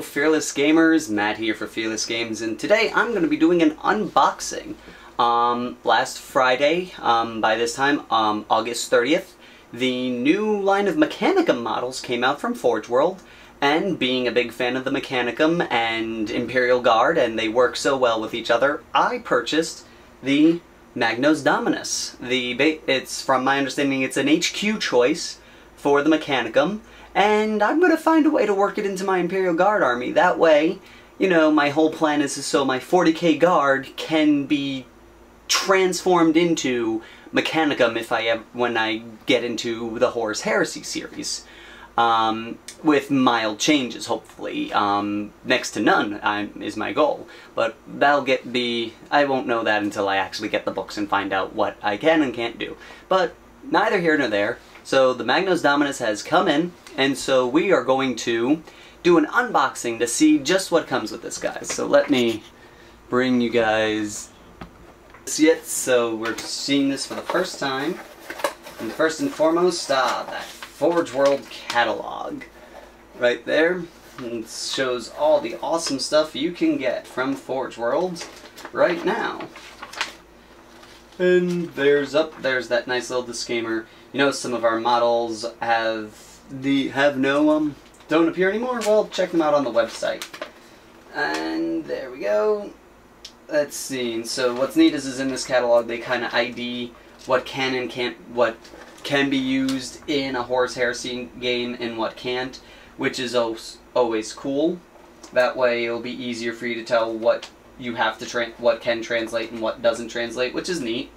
Fearless Gamers, Matt here for Fearless Games, and today I'm going to be doing an unboxing. Last Friday, by this time, August 30th, the new line of Mechanicum models came out from Forge World, and being a big fan of the Mechanicum and Imperial Guard, and they work so well with each other, I purchased the Magos Dominus. It's, from my understanding, it's an HQ choice for the Mechanicum, and I'm going to find a way to work it into my Imperial Guard army. That way, you know, my whole plan is so my 40k Guard can be transformed into Mechanicum when I get into the Horus Heresy series. With mild changes, hopefully. Next to none is my goal. But I won't know that until I actually get the books and find out what I can and can't do. But neither here nor there. So the Magos Dominus has come in, and so we are going to do an unboxing to see just what comes with this, guys. So let me bring you guys see it. So we're seeing this for the first time. And first and foremost, that Forge World catalog right there. It shows all the awesome stuff you can get from Forge World right now. And there's that nice little disclaimer. You know, some of our models don't appear anymore. Well, check them out on the website. And there we go. Let's see. So what's neat is in this catalog they kind of ID what can be used in a Horus Heresy game and what can't, which is always cool. That way it'll be easier for you to tell what you have to what can translate and what doesn't translate, which is neat.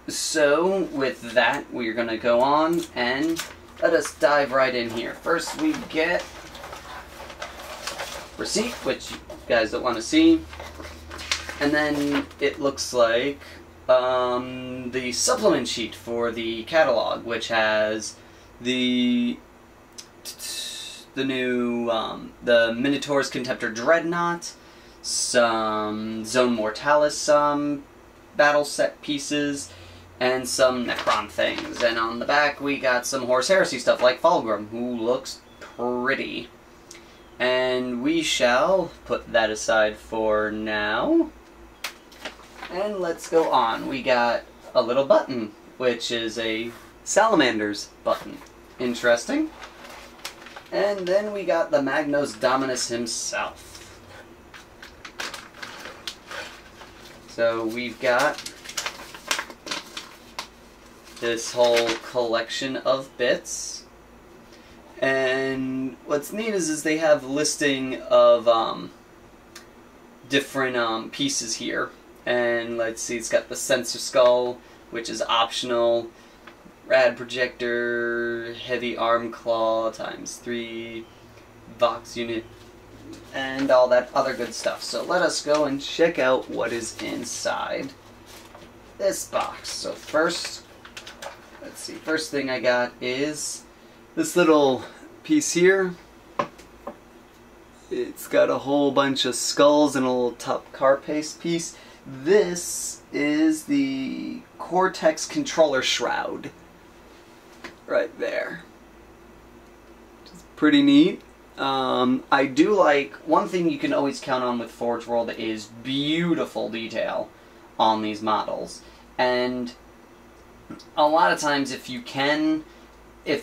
So with that, we're gonna go on and let us dive right in here. First we get receipt, which you guys don't want to see, and then it looks like the supplement sheet for the catalog, which has the new the Minotaur's Contemptor Dreadnought, some Zone Mortalis battle set pieces, and some Necron things. And on the back we got some Horus Heresy stuff like Fulgrim, who looks pretty. And we shall put that aside for now. And let's go on. We got a little button, which is a Salamander's button. Interesting. And then we got the Magos Dominus himself. So we've got this whole collection of bits. And what's neat is they have listing of different pieces here. And let's see, it's got the sensor skull, which is optional, rad projector, heavy arm claw ×3, Vox unit, and all that other good stuff. So let us go and check out what is inside this box. So first, let's see, first thing I got is this little piece here. It's got a whole bunch of skulls and a little top carapace piece. This is the Cortex controller shroud. Right there. Which is pretty neat. I do like, one thing you can always count on with Forge World is beautiful detail on these models. And a lot of times if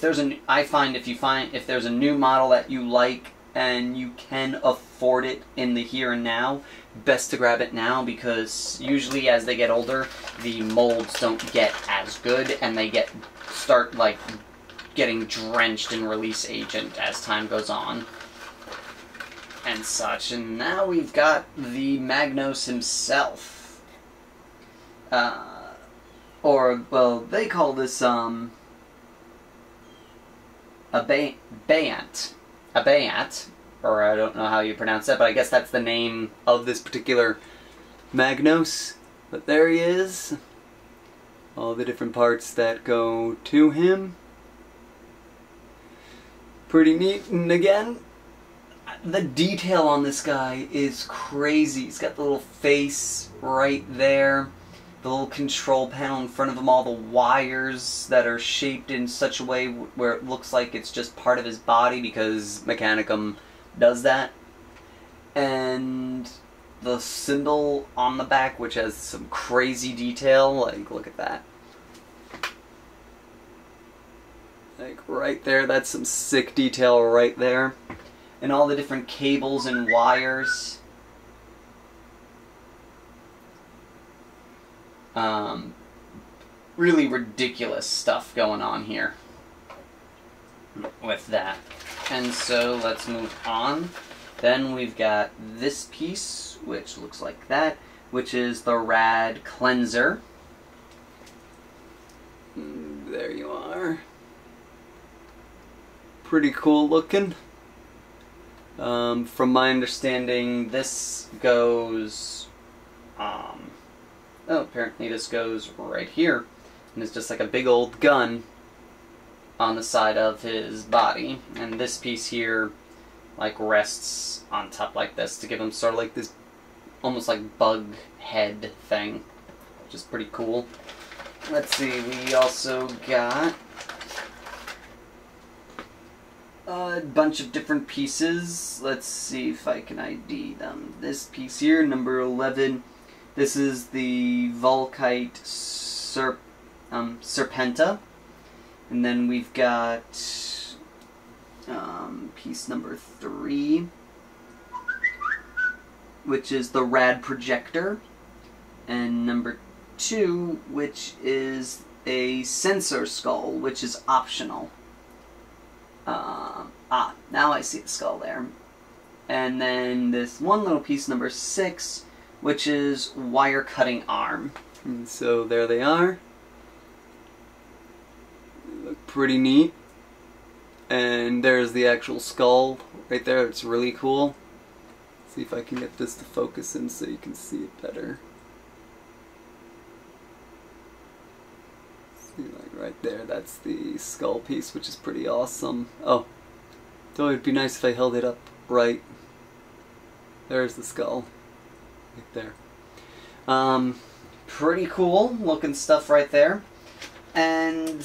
there's a new model that you like and you can afford it in the here and now, best to grab it now, because usually as they get older, the molds don't get as good and they start getting drenched in release agent as time goes on and such. And now we've got the Magos himself. Or, well, they call this a Bayant, or I don't know how you pronounce that, but I guess that's the name of this particular Magos. But there he is. All the different parts that go to him. Pretty neat. And again, the detail on this guy is crazy. He's got the little face right there. the little control panel in front of him, all the wires that are shaped in such a way where it looks like it's just part of his body because Mechanicum does that. And the symbol on the back, which has some crazy detail, like, look at that. Like, right there, that's some sick detail right there. And all the different cables and wires. Really ridiculous stuff going on here with that. And so let's move on. Then we've got this piece, which looks like that, which is the Rad Cleanser. There you are. Pretty cool looking. From my understanding, this goes, oh, apparently this goes right here. And it's just like a big old gun on the side of his body. And this piece here, like, rests on top like this to give him sort of like this almost like bug head thing, which is pretty cool. Let's see, we also got a bunch of different pieces. Let's see if I can ID them. This piece here, number 11, this is the Volkite Serpenta. And then we've got piece number 3, which is the Rad Projector. And number 2, which is a sensor skull, which is optional. Now I see the skull there. And then this one little piece, number 6, which is wire cutting arm. And so there they are. They look pretty neat. And there's the actual skull right there. It's really cool. Let's see if I can get this to focus in so you can see it better. See, like right there, that's the skull piece, which is pretty awesome. Oh, so it'd be nice if I held it up right. There's the skull. Right there. Pretty cool looking stuff right there. And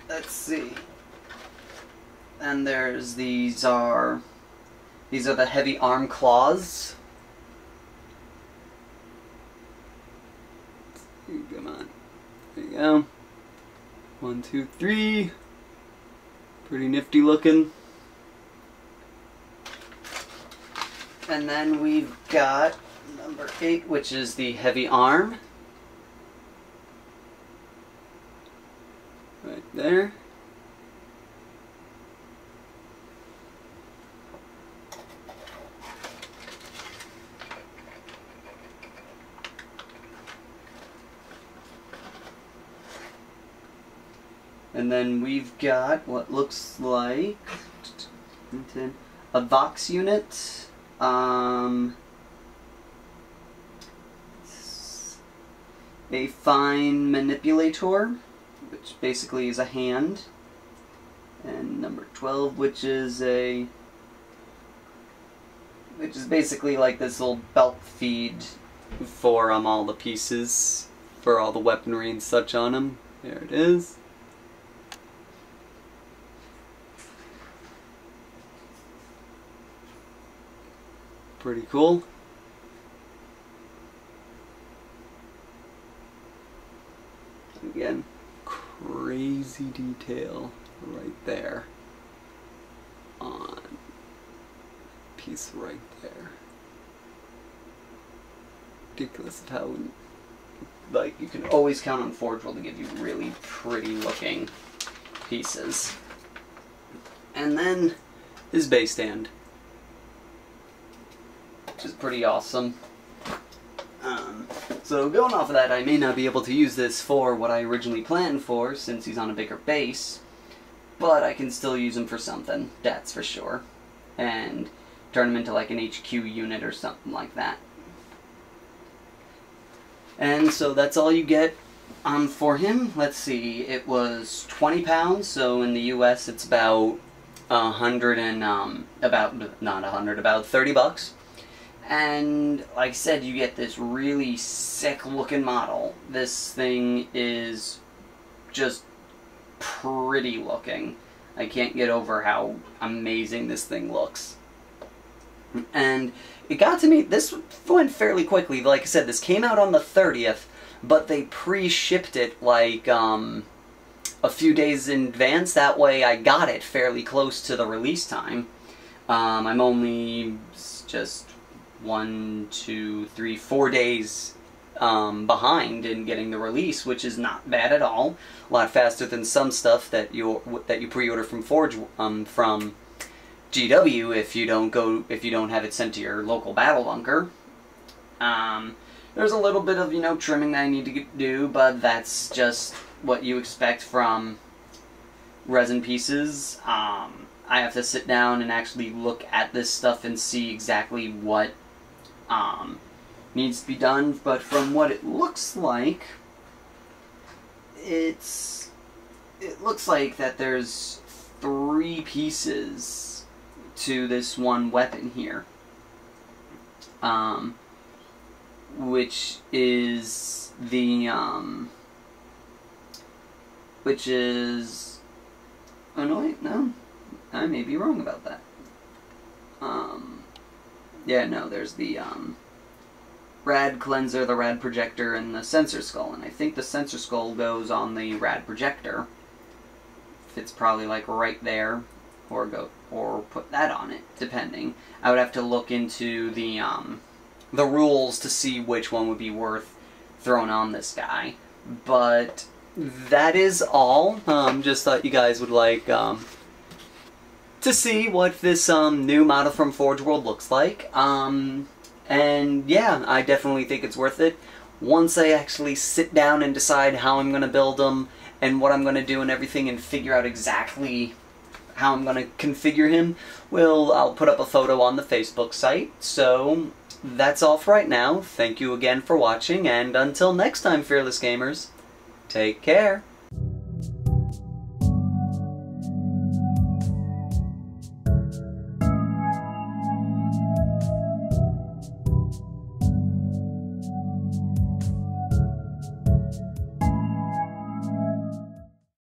let's see. And there's these are the heavy arm claws. Come on. There you go. 1, 2, 3. Pretty nifty looking. And then we've got number 8, which is the heavy arm. Right there. And then we've got what looks like a Vox unit. A fine manipulator, which basically is a hand. And number 12, which is basically like this little belt feed for all the pieces, for all the weaponry and such on them. There it is. Pretty cool. Again, crazy detail right there on piece right there. Ridiculous of how, like, you can always count on Forge World to give you really pretty looking pieces. And then his base stand, which is pretty awesome. So going off of that, I may not be able to use this for what I originally planned for, since he's on a bigger base, but I can still use him for something, that's for sure. And turn him into like an HQ unit or something like that. And so that's all you get for him. Let's see, it was 20 pounds, so in the US it's about about 30 bucks. And like I said, you get this really sick looking model. This thing is just pretty looking. I can't get over how amazing this thing looks. And it got to me, this went fairly quickly. Like I said, this came out on the 30th, but they pre-shipped it like a few days in advance. That way I got it fairly close to the release time. I'm only just 1, 2, 3, 4 days behind in getting the release, which is not bad at all. A lot faster than some stuff that you pre-order from Forge from GW if you don't have it sent to your local battle bunker. There's a little bit of, you know, trimming that I need to do, but that's just what you expect from resin pieces. I have to sit down and actually look at this stuff and see exactly what needs to be done, but from what it looks like, it looks like that there's 3 pieces to this one weapon here, which is the oh no, wait, no, I may be wrong about that. Yeah, no, there's the Rad Cleanser, the Rad Projector, and the Sensor Skull, and I think the Sensor Skull goes on the Rad Projector. It's probably like right there, or put that on it, depending. I would have to look into the rules to see which one would be worth throwing on this guy. But that is all. Just thought you guys would like to see what this new model from Forge World looks like. And yeah, I definitely think it's worth it. Once I actually sit down and decide how I'm going to build them and what I'm going to do and everything and figure out exactly how I'm going to configure him, I'll put up a photo on the Facebook site. So that's all for right now. Thank you again for watching, and until next time, Fearless Gamers, take care.